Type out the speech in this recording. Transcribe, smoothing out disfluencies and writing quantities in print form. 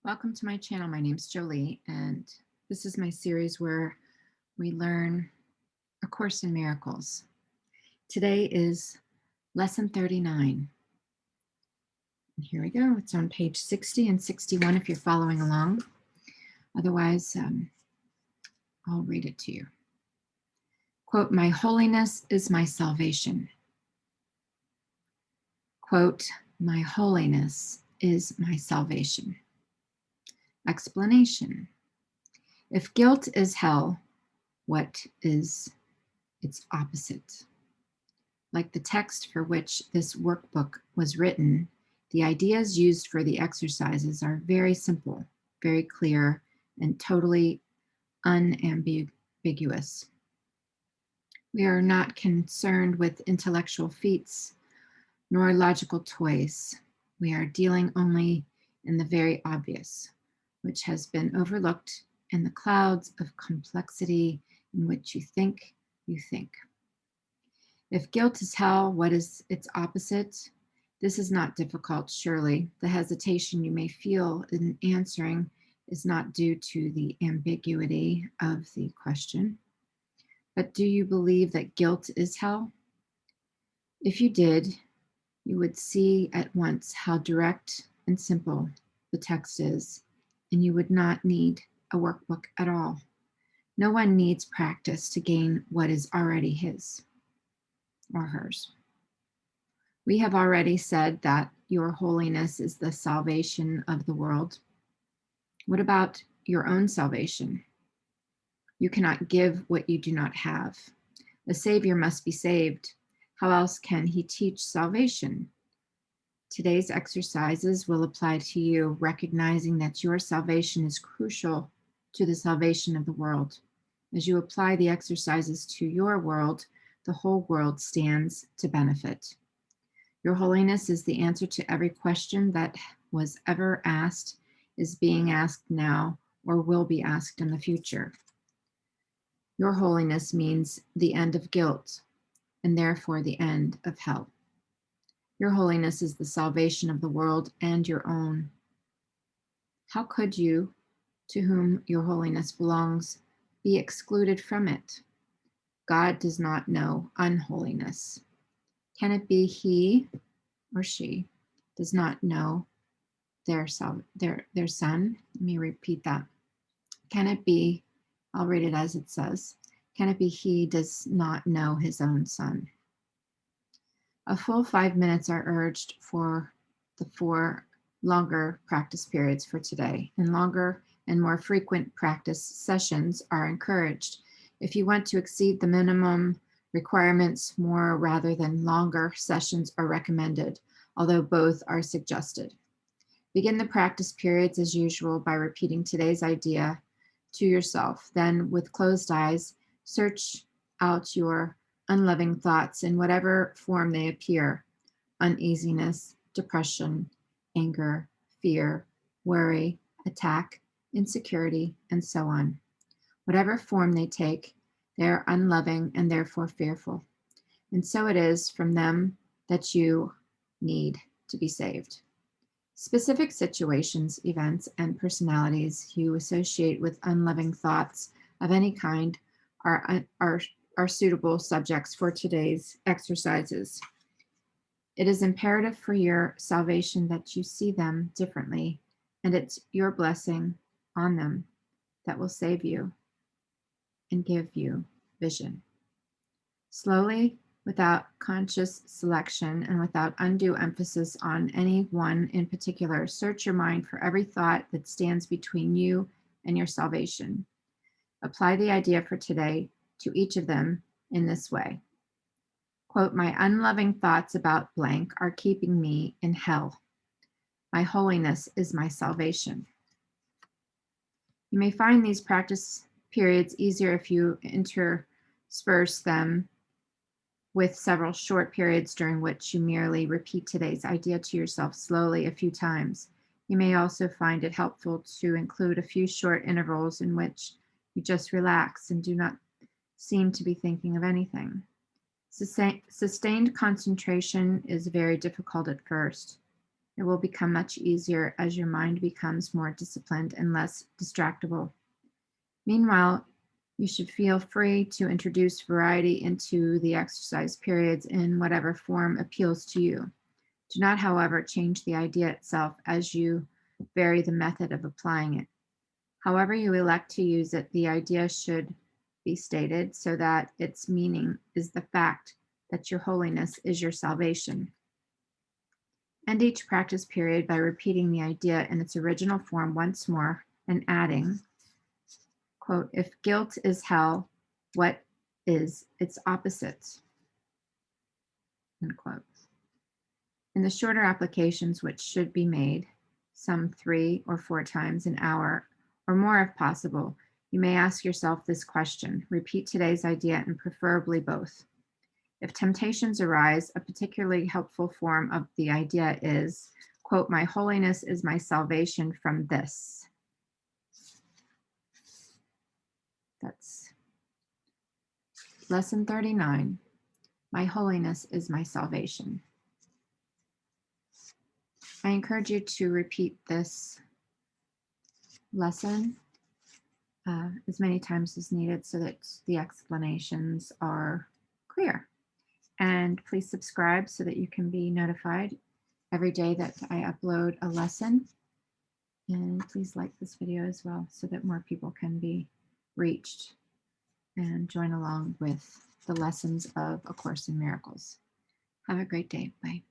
Welcome to my channel. My name's Jolie, and this is my series where we learn A Course in Miracles. Today is Lesson 39. And here we go. It's on page 60 and 61 if you're following along. Otherwise, I'll read it to you. Quote, "My holiness is my salvation." Quote, "My holiness is my salvation." Explanation. If guilt is hell, what is its opposite? Like the text for which this workbook was written, the ideas used for the exercises are very simple, very clear, and totally unambiguous. We are not concerned with intellectual feats nor logical toys. We are dealing only in the very obvious, which has been overlooked in the clouds of complexity in which you think you think. If guilt is hell, what is its opposite? This is not difficult, surely. The hesitation you may feel in answering is not due to the ambiguity of the question. But do you believe that guilt is hell? If you did, you would see at once how direct and simple the text is, and you would not need a workbook at all. No one needs practice to gain what is already his or hers. We have already said that your holiness is the salvation of the world. What about your own salvation? You cannot give what you do not have. A Savior must be saved. How else can he teach salvation? Today's exercises will apply to you, recognizing that your salvation is crucial to the salvation of the world. As you apply the exercises to your world, the whole world stands to benefit. Your holiness is the answer to every question that was ever asked, is being asked now, or will be asked in the future. Your holiness means the end of guilt, and therefore the end of hell. Your holiness is the salvation of the world and your own. How could you, to whom your holiness belongs, be excluded from it? God does not know unholiness. Can it be he or she does not know their son? Let me repeat that. Can it be, I'll read it as it says, can it be he does not know his own son? A full 5 minutes are urged for the 4 longer practice periods for today, and longer and more frequent practice sessions are encouraged. If you want to exceed the minimum requirements, more rather than longer sessions are recommended, although both are suggested. Begin the practice periods as usual by repeating today's idea to yourself. Then, with closed eyes, search out your unloving thoughts in whatever form they appear: uneasiness, depression, anger, fear, worry, attack, insecurity, and so on. Whatever form they take, they are unloving and therefore fearful. And so it is from them that you need to be saved. Specific situations, events, and personalities you associate with unloving thoughts of any kind are suitable subjects for today's exercises. It is imperative for your salvation that you see them differently, and it's your blessing on them that will save you and give you vision. Slowly, without conscious selection and without undue emphasis on any one in particular, search your mind for every thought that stands between you and your salvation. Apply the idea for today to each of them in this way. Quote, "My unloving thoughts about blank are keeping me in hell. My holiness is my salvation." You may find these practice periods easier if you intersperse them with several short periods during which you merely repeat today's idea to yourself slowly a few times. You may also find it helpful to include a few short intervals in which you just relax and do not seem to be thinking of anything. Sustained concentration is very difficult at first. It will become much easier as your mind becomes more disciplined and less distractible. Meanwhile, you should feel free to introduce variety into the exercise periods in whatever form appeals to you. Do not, however, change the idea itself as you vary the method of applying it. However you elect to use it, the idea should be stated so that its meaning is the fact that your holiness is your salvation. End each practice period by repeating the idea in its original form once more and adding, quote, if guilt is hell, what is its opposite? End quote. In the shorter applications, which should be made, some 3 or 4 times an hour or more if possible, you may ask yourself this question. Repeat today's idea and preferably both. If temptations arise, a particularly helpful form of the idea is, quote, my holiness is my salvation from this. That's lesson 39. My holiness is my salvation. I encourage you to repeat this lesson as many times as needed so that the explanations are clear. And please subscribe so that you can be notified every day that I upload a lesson. And please like this video as well so that more people can be reached and join along with the lessons of A Course in Miracles. Have a great day. Bye.